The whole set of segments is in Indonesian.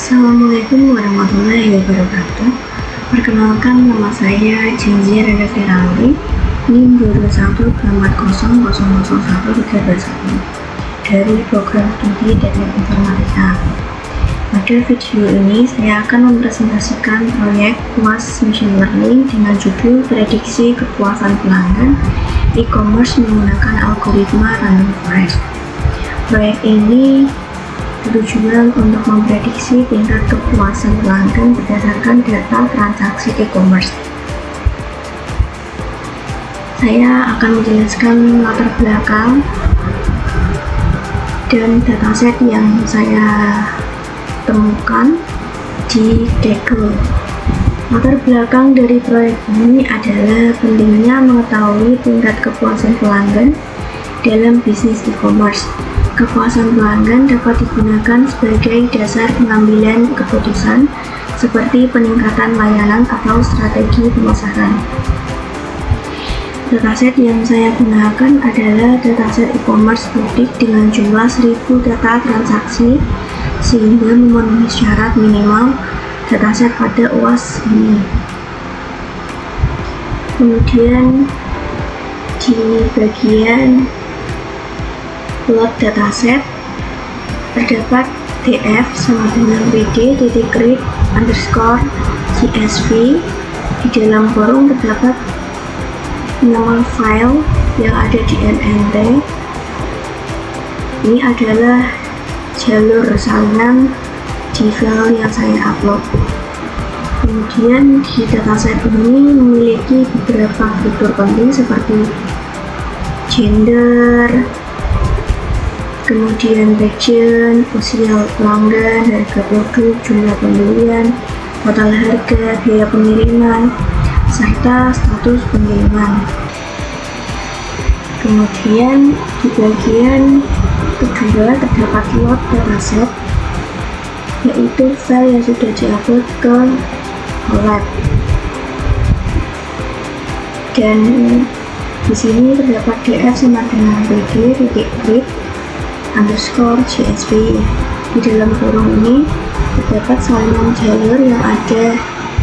Assalamualaikum warahmatullahi wabarakatuh. Perkenalkan, nama saya Jinzi Reda Firali, NIM 22164000131 dari program studi Teknik Informatika. Pada video ini saya akan mempresentasikan proyek UAS Machine Learning dengan judul Prediksi Kepuasan Pelanggan E-commerce menggunakan algoritma Random Forest. Proyek ini bertujuan untuk memprediksi tingkat kepuasan pelanggan berdasarkan data transaksi e-commerce. Saya akan menjelaskan latar belakang dan dataset yang saya temukan di Kaggle. Latar belakang dari proyek ini adalah pentingnya mengetahui tingkat kepuasan pelanggan dalam bisnis e-commerce. Kepuasan pelanggan dapat digunakan sebagai dasar pengambilan keputusan seperti peningkatan layanan atau strategi pemasaran. Dataset yang saya gunakan adalah dataset e-commerce publik dengan jumlah 1000 data transaksi sehingga memenuhi syarat minimal dataset pada UAS ini. Kemudian di bagian plot dataset terdapat df sama dengan pd.read_csv. Di dalam kurung terdapat nama file yang ada di NNT. Ini adalah jalur salinan di file yang saya upload. Kemudian di dataset ini memiliki beberapa fitur penting seperti gender, kemudian region, usia pelanggan, harga produk, jumlah pembelian, total harga, biaya pengiriman, serta status pengiriman. Kemudian di bagian kedua terdapat load dataset, yaitu file yang sudah diupload ke lab. Dan di sini terdapat df sama dengan pd.read_csv. Di dalam kurung ini terdapat salinan jalur yang ada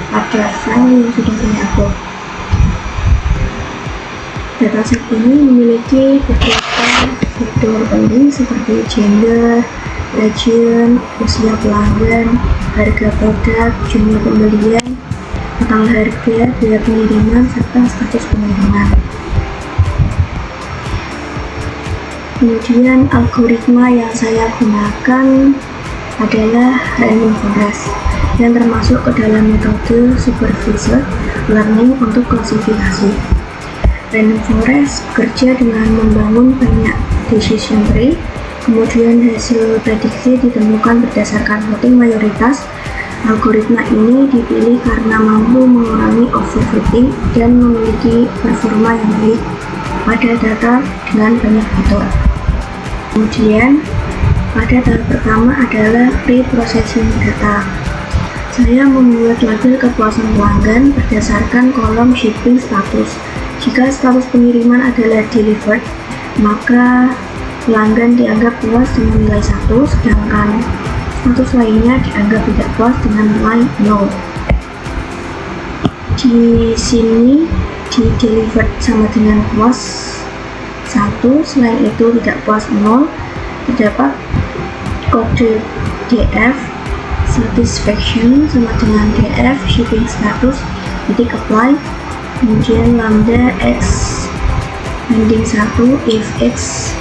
pada file yang sudah saya upload. Dataset ini memiliki beberapa fitur penting seperti gender, region, usia pelanggan, harga produk, jumlah pembelian, total harga, biaya pengiriman, serta status pengiriman. Kemudian algoritma yang saya gunakan adalah Random Forest yang termasuk ke dalam metode supervised learning untuk klasifikasi. Random Forest bekerja dengan membangun banyak decision tree, kemudian hasil prediksi ditemukan berdasarkan voting mayoritas. Algoritma ini dipilih karena mampu mengurangi overfitting dan memiliki performa yang baik pada data dengan banyak fitur. Kemudian pada tahap pertama adalah pre-processing data. Saya membuat label kepuasan pelanggan berdasarkan kolom shipping status. Jika status pengiriman adalah delivered, maka pelanggan dianggap puas dengan nilai 1, sedangkan status lainnya dianggap tidak puas dengan nilai 0. Di sini di delivered sama dengan puas 1, selain itu tidak puas 0. Terdapat kode df satisfaction sama dengan df shipping status titik apply, kemudian lambda x banding 1 if x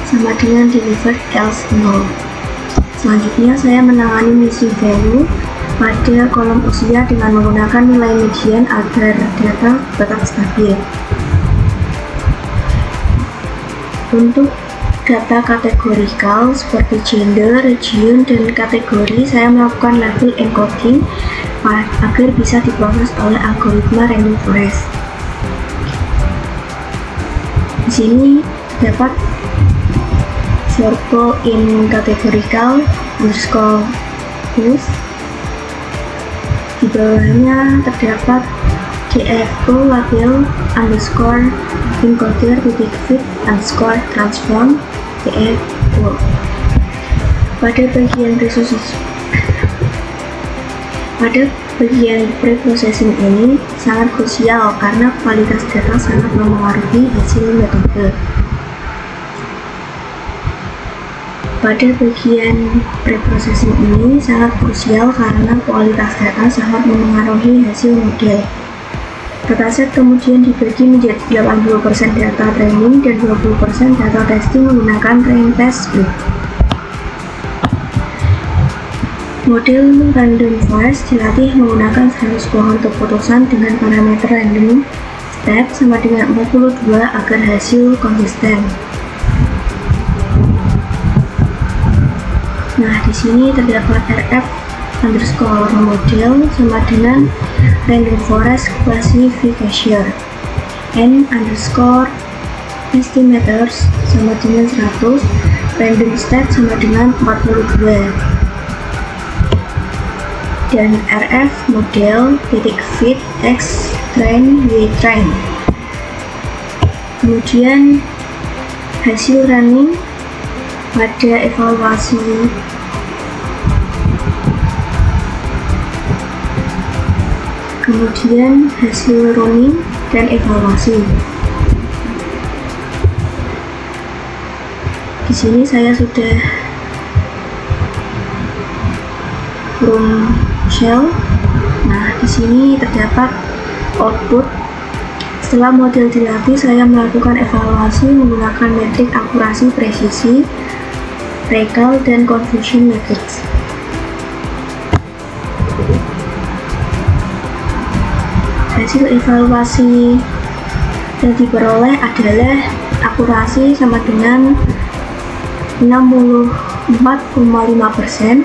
sama dengan delivered else 0. Selanjutnya saya menangani missing value pada kolom usia dengan menggunakan nilai median agar data tetap stabil. Untuk data kategorikal seperti gender, region, dan kategori, saya melakukan label encoding agar bisa diproses oleh algoritma Random Forest. Di sini terdapat circle in categorical underscore use. Di bawahnya terdapat dfo label underscore encoder titik fit underscore transform dfo. Pada bagian Pada bagian preprocessing ini sangat krusial karena kualitas data sangat mempengaruhi hasil metode. Pada bagian preprocessing ini sangat krusial karena kualitas data sangat mempengaruhi hasil model. Dataset kemudian dibagi menjadi 80% data training dan 20% data testing menggunakan train test split. Model random forest dilatih menggunakan 100 pohon keputusan dengan parameter random step sama dengan 42 agar hasil konsisten. Nah, di sini terdapat RF underscore model sama dengan random forest classification, N underscore estimators sama dengan 100, random stat sama dengan 42. Dan RF model titik fit X train Y train. Kemudian hasil running pada evaluasi kemudian hasil running dan evaluasi. Di sini saya sudah run shell. Nah, di sini terdapat output. Setelah model dilatih, saya melakukan evaluasi menggunakan metrik akurasi presisi, recall, dan confusion matrix. Hasil evaluasi yang diperoleh adalah akurasi sama dengan 64,5%,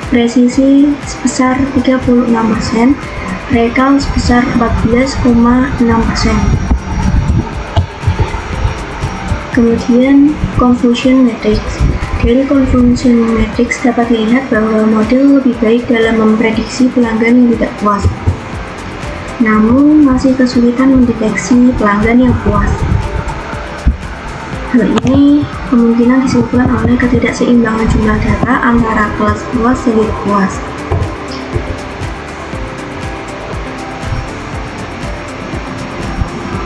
presisi sebesar 36%, recall sebesar 14,6%. Kemudian confusion matrix. Dari confusion matrix dapat dilihat bahwa model lebih baik dalam memprediksi pelanggan yang tidak puas, namun masih kesulitan mendeteksi pelanggan yang puas. Hal ini kemungkinan disebabkan oleh ketidakseimbangan jumlah data antara kelas puas dan tidak puas.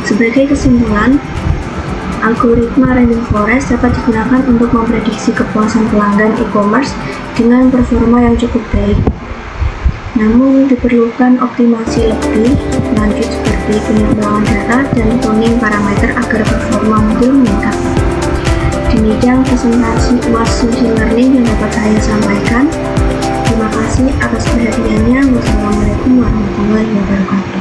Sebagai kesimpulan, algoritma random forest dapat digunakan untuk memprediksi kepuasan pelanggan e-commerce dengan performa yang cukup baik. Namun diperlukan optimasi lebih lanjut seperti pengembangan data dan tuning parameter agar performa model meningkat. Demikian presentasi UAS Machine Learning yang dapat saya sampaikan. Terima kasih atas perhatiannya. Wassalamualaikum warahmatullahi wabarakatuh.